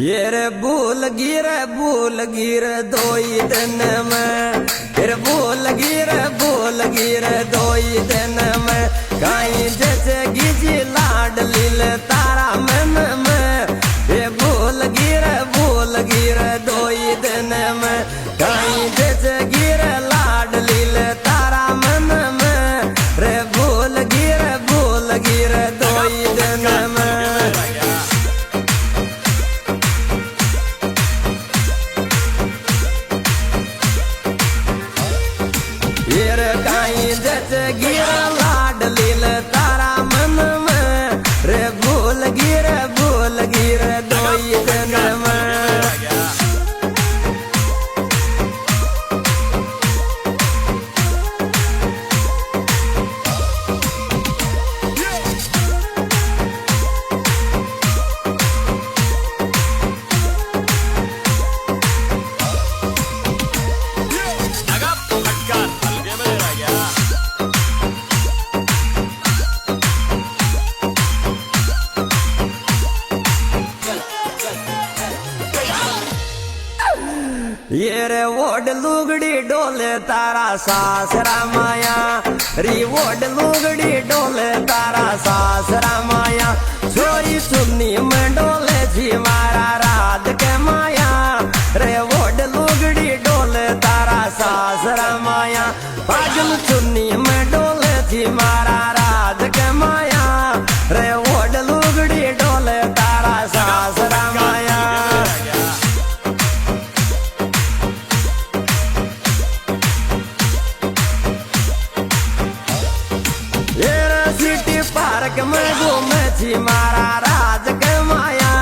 ये रे भूल गिर दोई दिन में फिर भूल गिर दोई दिन में कहीं जैसे गिजी लाड लील तारा मन में ये भूल गिर दोई दिन में कहीं जैसे गिर लाड लील तारा मन में रे भूल गिर दोई दिन में जैसे गिर लाड लील तारा मन में रे भूल गिर दोई दिन में ये रे वोड लुगड़ी डोले तारा सासरा माया री वोड लुगड़ी डोले तारा सासरा माया छोरी सुन्नी में डोले जी मारा रात के माया रे वोड लुगड़ी डोले तारा सासरा माया पागल चुन्नी में डोले जी मारा रात के माया रे वोड लुगड़ी डोले तारा सासरा माया पार्क में घूमे छी मारा राज के माया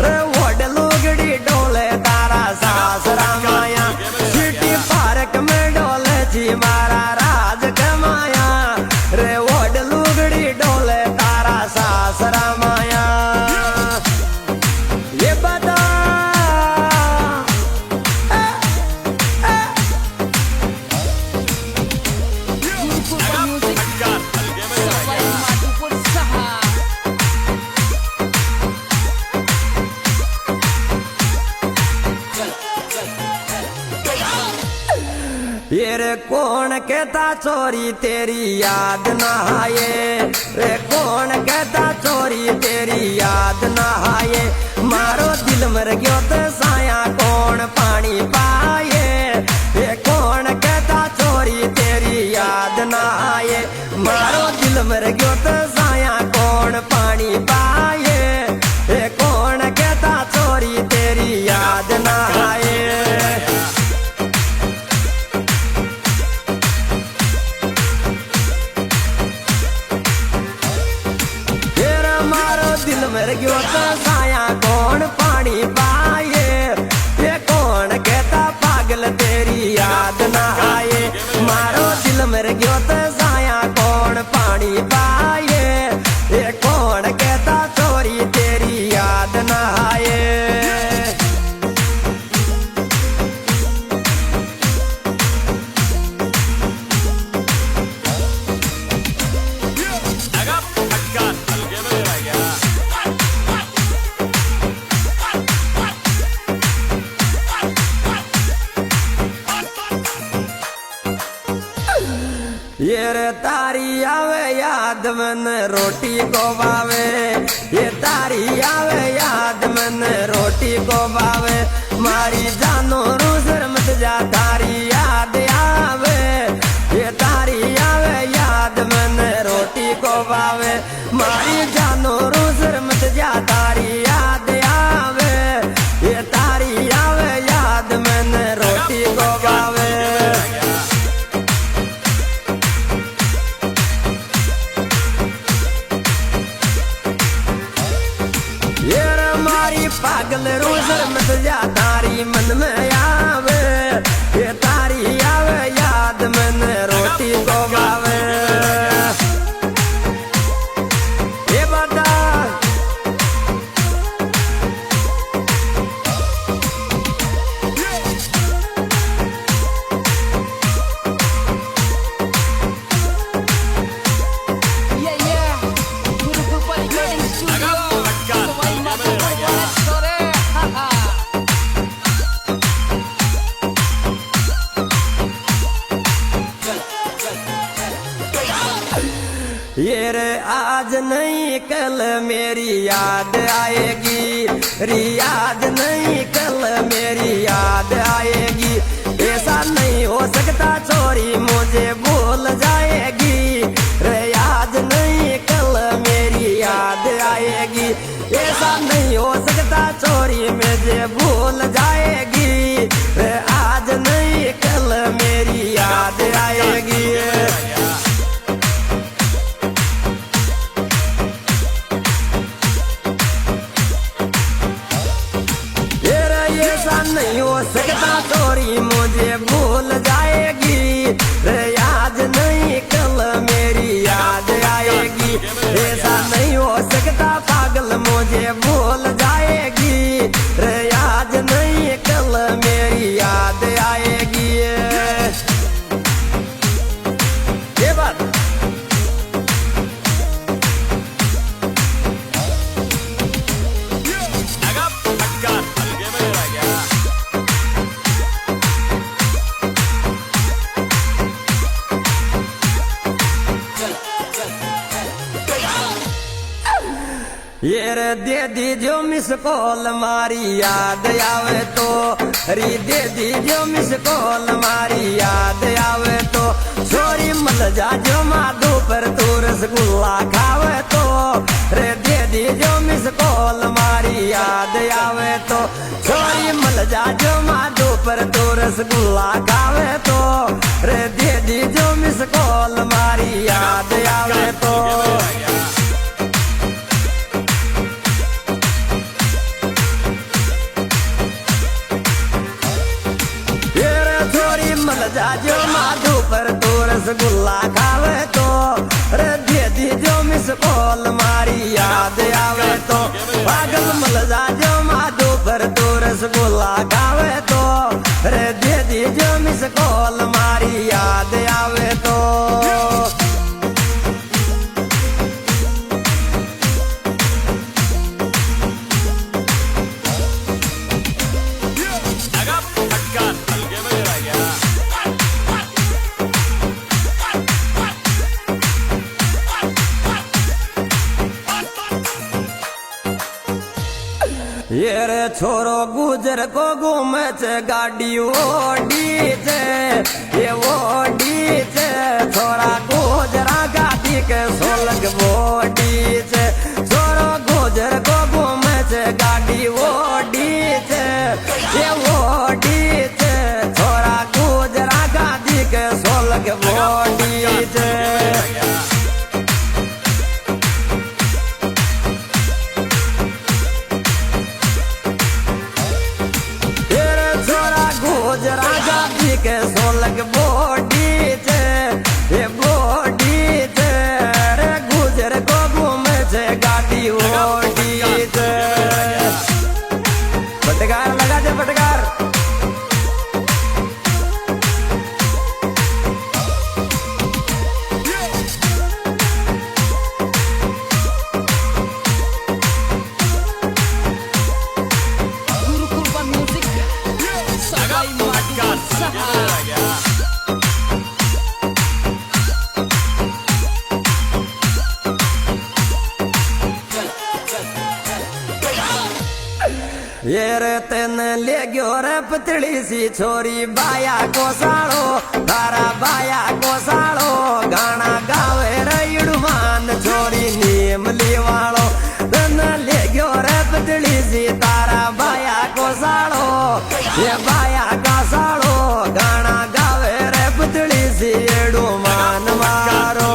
रे वोड लुगड़ी डोले तारा सासरा माया सिटी पार्क में डोले छी मारा राज के माया रे वोड लुगड़ी डोले तारा सासरा माया ये बता ये रे कौन कहता चोरी तेरी याद ना आए रे कौन कहता चोरी तेरी याद ना आए मारो दिल मर गयो तो साया कौन पानी पाए ये कौन कहता चोरी तेरी याद ना आए मारो दिल मर गयो तो साया कौन पानी पाए ये कौन कहता चोरी तेरी याद ना आए दिल मर गयो तो साया कौन पानी पाए ये कौन कहता पागल तेरी याद ना आए मारो दिल मर गयो तो साया कौन पानी पाए ये कौन कहता चोरी तेरी याद ना आए ये रे तारी आवे याद मन रोटी को बावे ये तारी आवे याद मन रोटी को बावे मारी जानो रूसर मत जा तारी याद आवे ये तारी आवे याद मन रोटी को बावे मारी जानो रूसर मत जा तारी याद आवे ये तारी आवे याद मन रोटी को बावे पागल रोजर मत जा तारी मन में आवे ये तारी आवे याद मन रोटी को बावे ये बता ये रे आज नहीं कल मेरी याद आएगी, याद नहीं कल मेरी याद आएगी। ऐसा नहीं हो सकता चोरी मुझे भूल जाएगी, रे याद नहीं कल मेरी याद आएगी। ऐसा नहीं हो सकता चोरी मुझे भूल जाएगी, रे आज नहीं कल मेरी याद आएगी। नहीं हो सकता चोरी मुझे भूल जाएगी, रे याद नहीं कल मेरी याद आएगी। ऐसा नहीं हो सकता पागल मुझे भूल जाएगी, रे याद नहीं कल मेरी याद आएगी। ये बात ये रे दे दी जो मिस कॉल मारी याद आवे तो, री दे दी जो मिस कॉल मारी याद आवे तो। छोरी मल जा जो माधो पर तू रसगुल्ला खावे तो, रे दे दी जो मिस कॉल मारी याद आवे तो। छोरी मल जा जो माधो पर तू रसगुल्ला खावे तो, रे दे दी जो मिस कॉल मारी याद आवे तो। जो माधो पर तो रसगुल्ला खावे तो, रे दे दी जो मिस कॉल मारी याद आवे तो। पागल मल जा जो माधो पर तो रसगुल्ला खावे तो, रे दे दी जो मिस कॉल मारी याद आवे तो। ये रे छोरो गुजर को घूमे छे गाड़ी ओडी छे, ये ओडी छे। छोरा गुजरा गाड़ी के सोलग बोडी छे, छोरो गुजर को घूमे छे गाड़ी ओडी छे, ये ओडी छे। छोरा गुजरा गाड़ी के सोलग बोडी छे। गुजरा गाड़ी के सोलग बोडी छे, ये बोडी छे। रे गुजर को घूमे छे गाड़ी ओडी छे। फटकार लगा दे फटकार। ये रे तेन ले गयो रे पतली सी छोरी बाया को साड़ो, तारा बाया को साड़ो। गाना गावे रे युड़मान छोरी नीमली वालो, तेन ले गयो रे पतली सी तारा बाया को साड़ो, ये बाया का साड़ो। गाना गावे रे पतली सी युड़मान मारो।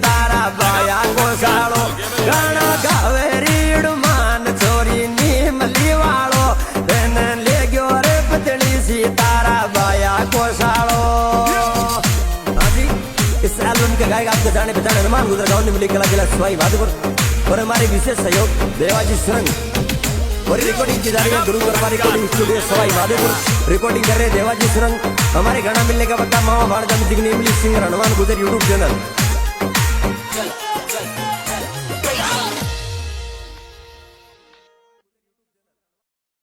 तारा बाया को साड़ो, गाना गावे रीड़ मान छोरी नीमली वालो। तेन ले गयो रे पतली सी तारा बाया को साड़ो। हाँ जी, इस एल्बम के गायक आपके जाने पहचाने हनुमान गुजर गाँव निमली कला जिला सवाई माधोपुर और हमारे विशेष सहयोग देवाजी सुरंग और रिकॉर्डिंग की जा रही है गुरु कृपा recording studio Sawai Madhopur. Recording कर रहे देवाजी सुरंग। हमारे गाना मिलने का पता मामा भाड़ जाम जिग्नी इंग्लिश सिंगर हनुमान गुजर यूट्यूब चैनल। चल